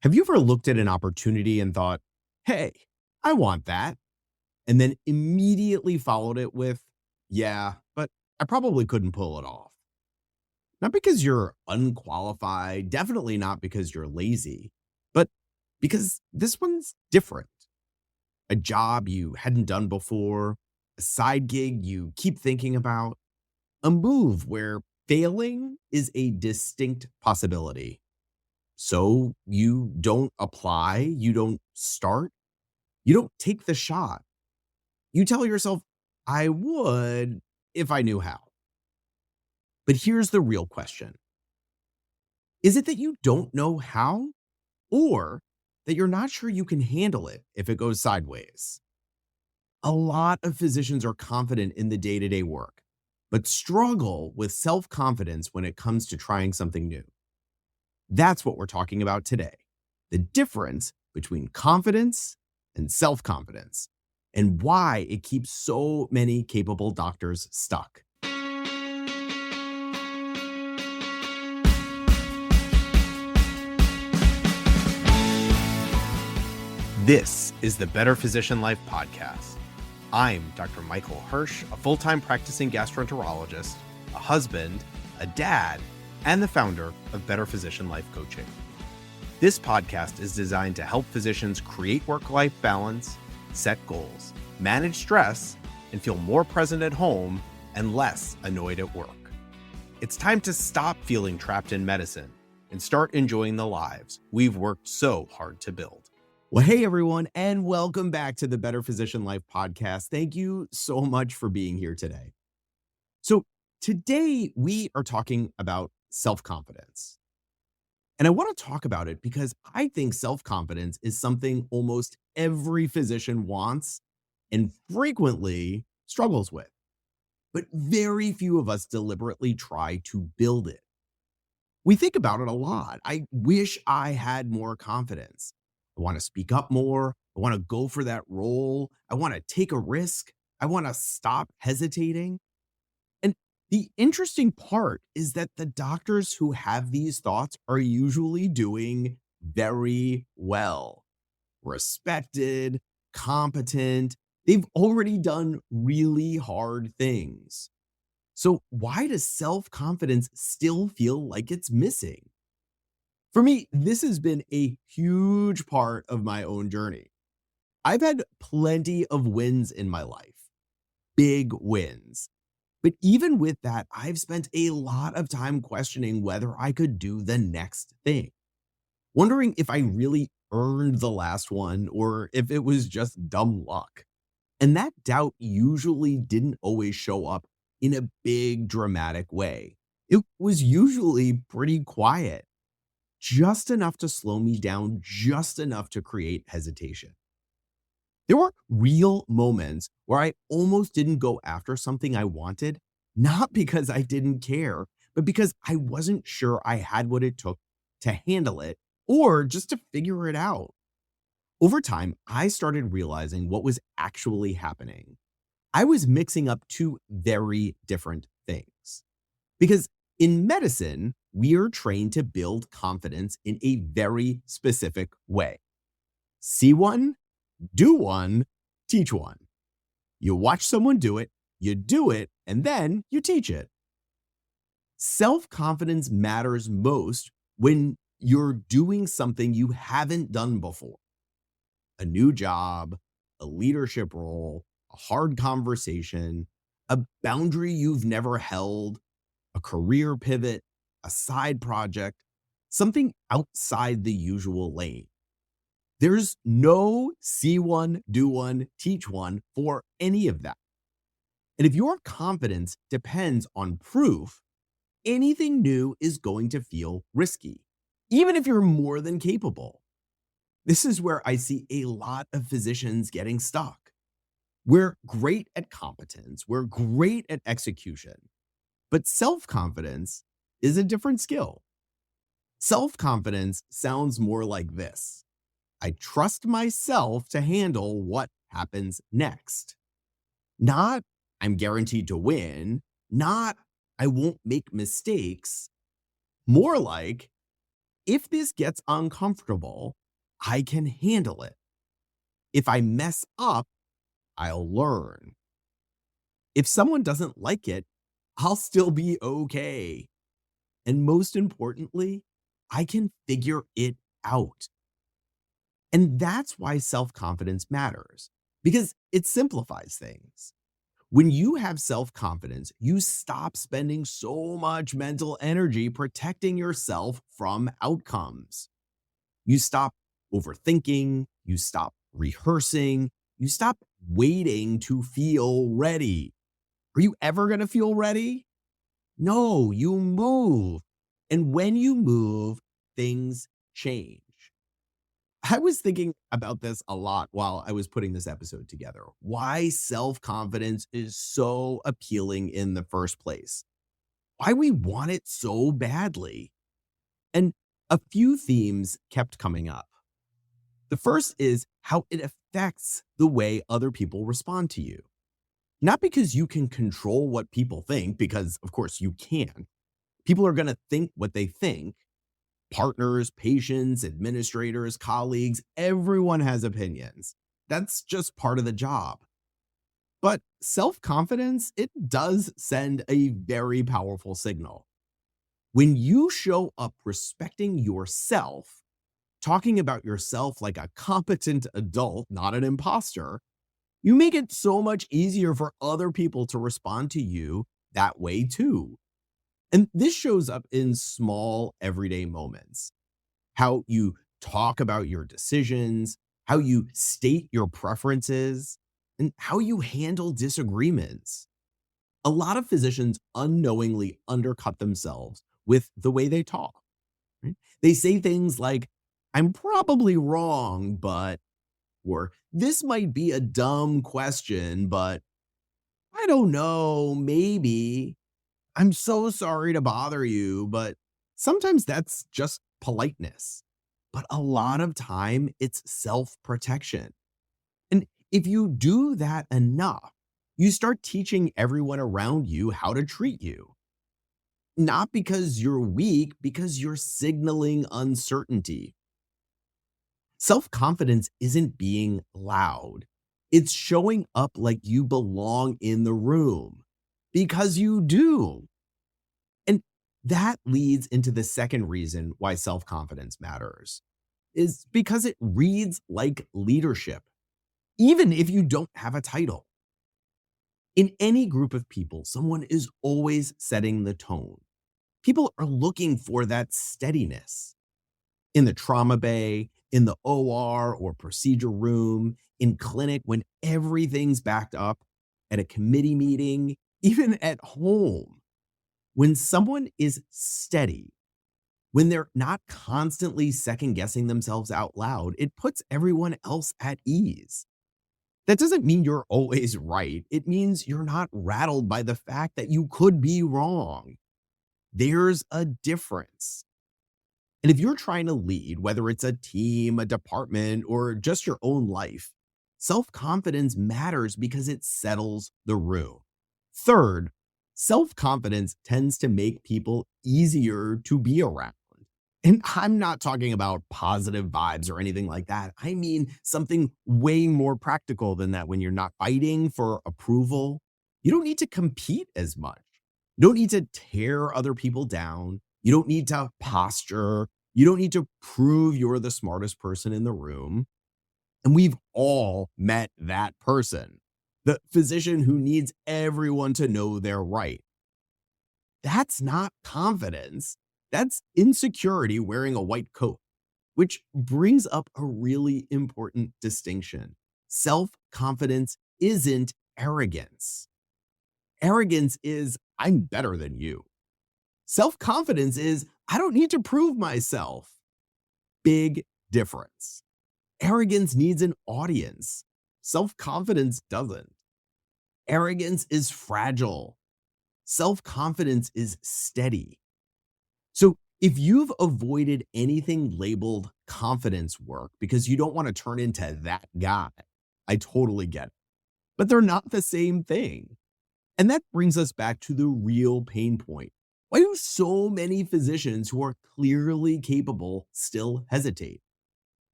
Have you ever looked at an opportunity and thought, hey, I want that, and then immediately followed it with, yeah, but I probably couldn't pull it off? Not because you're unqualified, definitely not because you're lazy, but because this one's different. A job you hadn't done before, a side gig you keep thinking about, a move where failing is a distinct possibility. So you don't apply, you don't start, you don't take the shot. You tell yourself, I would if I knew how. But here's the real question. Is it that you don't know how, or that you're not sure you can handle it if it goes sideways? A lot of physicians are confident in the day-to-day work, but struggle with self-confidence when it comes to trying something new. That's what we're talking about today. The difference between confidence and self-confidence, and why it keeps so many capable doctors stuck. This is the Better Physician Life podcast. I'm Dr. Michael Hersh, a full-time practicing gastroenterologist, a husband, a dad, and the founder of Better Physician Life Coaching. This podcast is designed to help physicians create work-life balance, set goals, manage stress, and feel more present at home and less annoyed at work. It's time to stop feeling trapped in medicine and start enjoying the lives we've worked so hard to build. Well, hey everyone, and welcome back to the Better Physician Life podcast. Thank you so much for being here today. So today we are talking about self-confidence. And I want to talk about it because I think self-confidence is something almost every physician wants and frequently struggles with. But very few of us deliberately try to build it. We think about it a lot. I wish I had more confidence. I want to speak up more. I want to go for that role. I want to take a risk. I want to stop hesitating. And the interesting part is that the doctors who have these thoughts are usually doing very well, respected, competent. They've already done really hard things. So why does self-confidence still feel like it's missing? For me, this has been a huge part of my own journey. I've had plenty of wins in my life, big wins. But even with that, I've spent a lot of time questioning whether I could do the next thing, wondering if I really earned the last one or if it was just dumb luck. And that doubt usually didn't always show up in a big dramatic way. It was usually pretty quiet, just enough to slow me down, just enough to create hesitation. There were real moments where I almost didn't go after something I wanted, not because I didn't care, but because I wasn't sure I had what it took to handle it or just to figure it out. Over time, I started realizing what was actually happening. I was mixing up two very different things. Because in medicine, we are trained to build confidence in a very specific way. See one, do one, teach one. You watch someone do it, you do it, and then you teach it. Self-confidence matters most when you're doing something you haven't done before. A new job, a leadership role, a hard conversation, a boundary you've never held, a career pivot, a side project, something outside the usual lane. There's no see one, do one, teach one for any of that. And if your confidence depends on proof, anything new is going to feel risky, even if you're more than capable. This is where I see a lot of physicians getting stuck. We're great at competence, we're great at execution, but self-confidence is a different skill. Self-confidence sounds more like this. I trust myself to handle what happens next. Not, I'm guaranteed to win. Not, I won't make mistakes. More like, if this gets uncomfortable, I can handle it. If I mess up, I'll learn. If someone doesn't like it, I'll still be okay. And most importantly, I can figure it out. And that's why self confidence matters, because it simplifies things. When you have self confidence, you stop spending so much mental energy protecting yourself from outcomes. You stop overthinking, you stop rehearsing, you stop waiting to feel ready. Are you ever going to feel ready? No, you move. And when you move, things change. I was thinking about this a lot while I was putting this episode together. Why self confidence is so appealing in the first place, why we want it so badly. And a few themes kept coming up. The first is how it affects the way other people respond to you. Not because you can control what people think, because of course you can. People are going to think what they think. Partners, patients, administrators, colleagues, everyone has opinions. That's just part of the job. But self-confidence, it does send a very powerful signal. When you show up respecting yourself, talking about yourself like a competent adult, not an imposter, you make it so much easier for other people to respond to you that way too. And this shows up in small, everyday moments. How you talk about your decisions, how you state your preferences, and how you handle disagreements. A lot of physicians unknowingly undercut themselves with the way they talk. Right? They say things like, I'm probably wrong, but, or this might be a dumb question, but I don't know, maybe. I'm so sorry to bother you, but sometimes that's just politeness. But a lot of time, it's self protection. And if you do that enough, you start teaching everyone around you how to treat you. Not because you're weak, because you're signaling uncertainty. Self confidence isn't being loud, it's showing up like you belong in the room because you do. And that leads into the second reason why self confidence matters is because it reads like leadership, even if you don't have a title. In any group of people, someone is always setting the tone. People are looking for that steadiness in the trauma bay, in the OR or procedure room, in clinic when everything's backed up, at a committee meeting, even at home. When someone is steady, when they're not constantly second guessing themselves out loud, it puts everyone else at ease. That doesn't mean you're always right. It means you're not rattled by the fact that you could be wrong. There's a difference. And if you're trying to lead, whether it's a team, a department, or just your own life, self confidence matters because it settles the room. Third, self confidence tends to make people easier to be around. And I'm not talking about positive vibes or anything like that. I mean something way more practical than that. When you're not fighting for approval, you don't need to compete as much. You don't need to tear other people down. You don't need to posture. You don't need to prove you're the smartest person in the room. And we've all met that person, the physician who needs everyone to know they're right. That's not confidence. That's insecurity wearing a white coat, which brings up a really important distinction. Self confidence isn't arrogance. Arrogance is, I'm better than you. Self confidence is, I don't need to prove myself. Big difference. Arrogance needs an audience. Self confidence doesn't. Arrogance is fragile. Self confidence is steady. So, if you've avoided anything labeled confidence work because you don't want to turn into that guy, I totally get it. But they're not the same thing. And that brings us back to the real pain point. Why do so many physicians who are clearly capable still hesitate?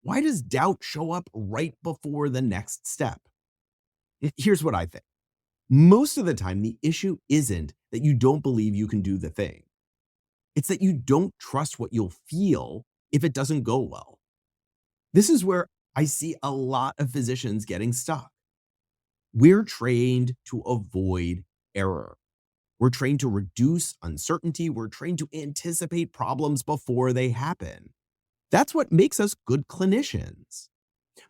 Why does doubt show up right before the next step? Here's what I think. Most of the time, the issue isn't that you don't believe you can do the thing. It's that you don't trust what you'll feel if it doesn't go well. This is where I see a lot of physicians getting stuck. We're trained to avoid error. We're trained to reduce uncertainty. We're trained to anticipate problems before they happen. That's what makes us good clinicians.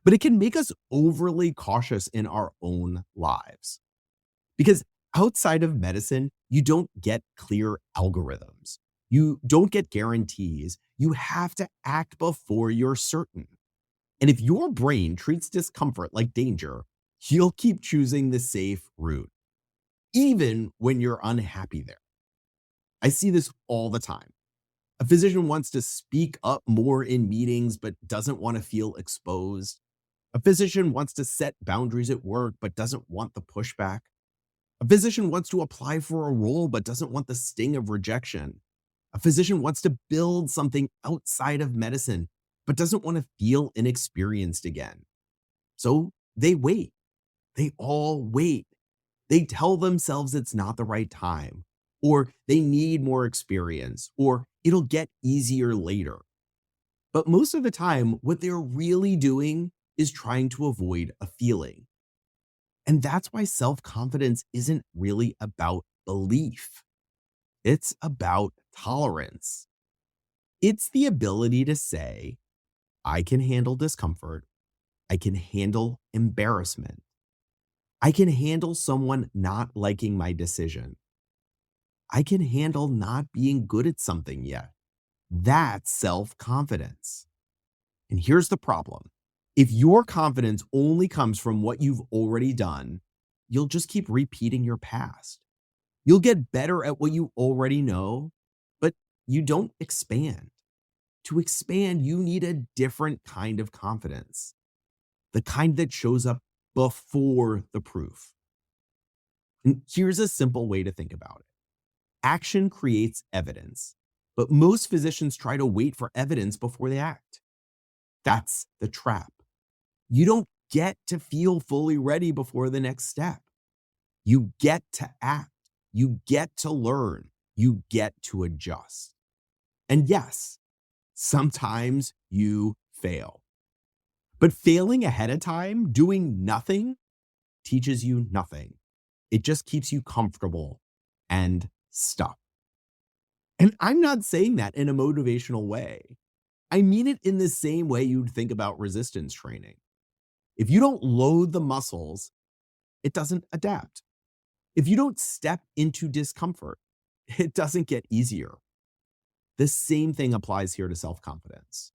But it can make us overly cautious in our own lives. Because outside of medicine, you don't get clear algorithms. You don't get guarantees. You have to act before you're certain. And if your brain treats discomfort like danger, you'll keep choosing the safe route, even when you're unhappy there. I see this all the time. A physician wants to speak up more in meetings, but doesn't want to feel exposed. A physician wants to set boundaries at work, but doesn't want the pushback. A physician wants to apply for a role, but doesn't want the sting of rejection. A physician wants to build something outside of medicine, but doesn't want to feel inexperienced again. So they wait. They all wait. They tell themselves it's not the right time, or they need more experience, or it'll get easier later. But most of the time, what they're really doing is trying to avoid a feeling. And that's why self-confidence isn't really about belief. It's about tolerance. It's the ability to say, I can handle discomfort. I can handle embarrassment. I can handle someone not liking my decision. I can handle not being good at something yet. That's self-confidence. And here's the problem. If your confidence only comes from what you've already done, you'll just keep repeating your past. You'll get better at what you already know, but you don't expand. To expand, you need a different kind of confidence, the kind that shows up before the proof. And here's a simple way to think about it. Action creates evidence, but most physicians try to wait for evidence before they act. That's the trap. You don't get to feel fully ready before the next step. You get to act. You get to learn. You get to adjust. And yes, sometimes you fail. But failing ahead of time, doing nothing, teaches you nothing. It just keeps you comfortable and stuck. And I'm not saying that in a motivational way. I mean it in the same way you'd think about resistance training. If you don't load the muscles, it doesn't adapt. If you don't step into discomfort, it doesn't get easier. The same thing applies here to self-confidence.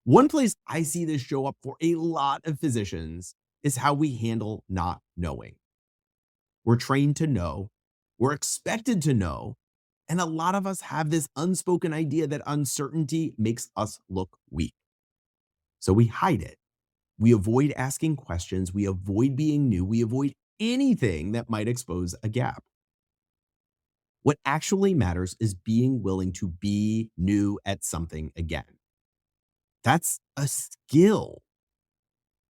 One place I see this show up for a lot of physicians is how we handle not knowing. We're trained to know, we're expected to know, and a lot of us have this unspoken idea that uncertainty makes us look weak. So we hide it. We avoid asking questions. We avoid being new. We avoid anything that might expose a gap. What actually matters is being willing to be new at something again. That's a skill.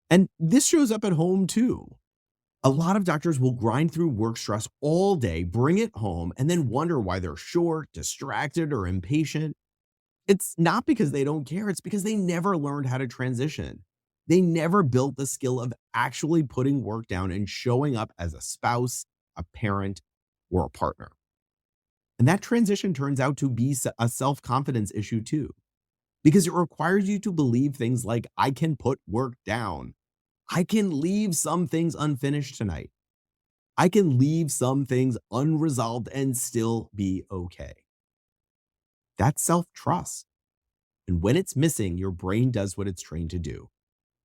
And this shows up at home too. A lot of doctors will grind through work stress all day, bring it home, and then wonder why they're short, distracted, or impatient. It's not because they don't care, it's because they never learned how to transition. They never built the skill of actually putting work down and showing up as a spouse, a parent, or a partner. And that transition turns out to be a self-confidence issue too, because it requires you to believe things like, I can put work down. I can leave some things unfinished tonight. I can leave some things unresolved and still be okay. That's self-trust. And when it's missing, your brain does what it's trained to do.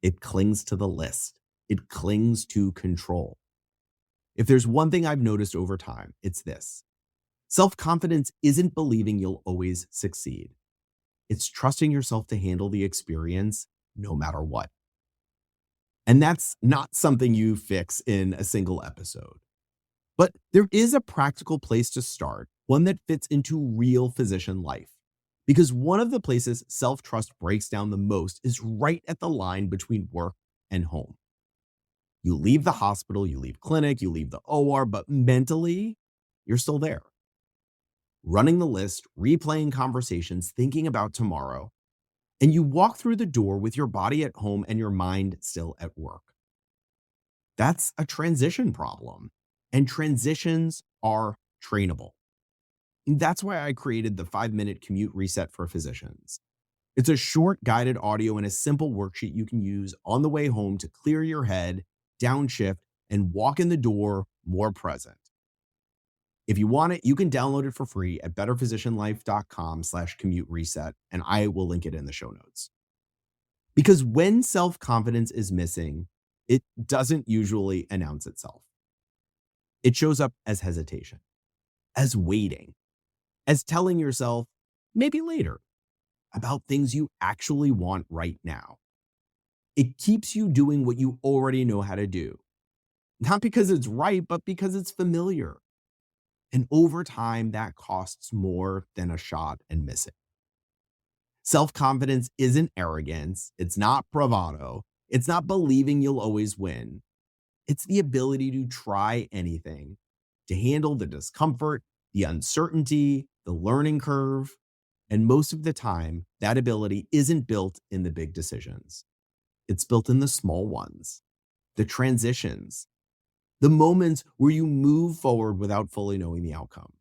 It clings to the list. It clings to control. If there's one thing I've noticed over time, it's this. Self-confidence isn't believing you'll always succeed. It's trusting yourself to handle the experience no matter what. And that's not something you fix in a single episode. But there is a practical place to start one that fits into real physician life. Because one of the places self-trust breaks down the most is right at the line between work and home. You leave the hospital, you leave clinic, you leave the OR, but mentally, you're still there. Running the list, replaying conversations, thinking about tomorrow, and you walk through the door with your body at home and your mind still at work. That's a transition problem, and transitions are trainable. And that's why I created the 5-minute commute reset for physicians. It's a short guided audio and a simple worksheet you can use on the way home to clear your head, downshift, and walk in the door more present. If you want it, you can download it for free at betterphysicianlife.com/commute reset, and I will link it in the show notes. Because when self-confidence is missing, it doesn't usually announce itself. It shows up as hesitation, as waiting, as telling yourself, maybe later, about things you actually want right now. It keeps you doing what you already know how to do, not because it's right, but because it's familiar. And over time, that costs more than a shot and miss it. Self-confidence isn't arrogance. It's not bravado. It's not believing you'll always win. It's the ability to try anything, to handle the discomfort, the uncertainty, the learning curve. And most of the time, that ability isn't built in the big decisions. It's built in the small ones, the transitions, the moments where you move forward without fully knowing the outcome.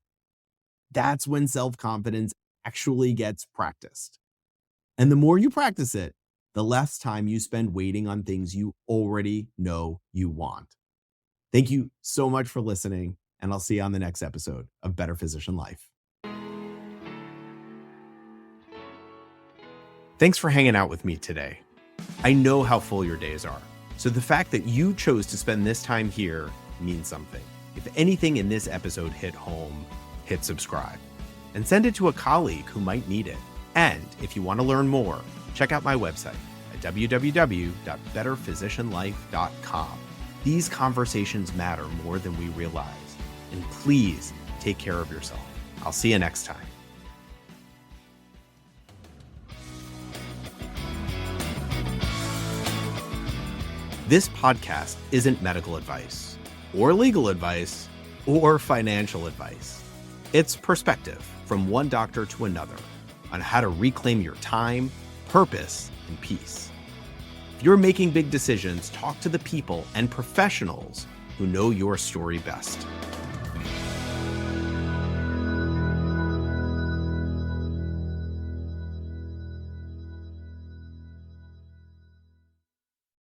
That's when self-confidence actually gets practiced. And the more you practice it, the less time you spend waiting on things you already know you want. Thank you so much for listening, and I'll see you on the next episode of Better Physician Life. Thanks for hanging out with me today. I know how full your days are, so the fact that you chose to spend this time here means something. If anything in this episode hit home, hit subscribe and send it to a colleague who might need it. And if you want to learn more, check out my website at www.betterphysicianlife.com. These conversations matter more than we realize. And please take care of yourself. I'll see you next time. This podcast isn't medical advice, or legal advice, or financial advice. It's perspective from one doctor to another on how to reclaim your time, purpose, and peace. If you're making big decisions, talk to the people and professionals who know your story best.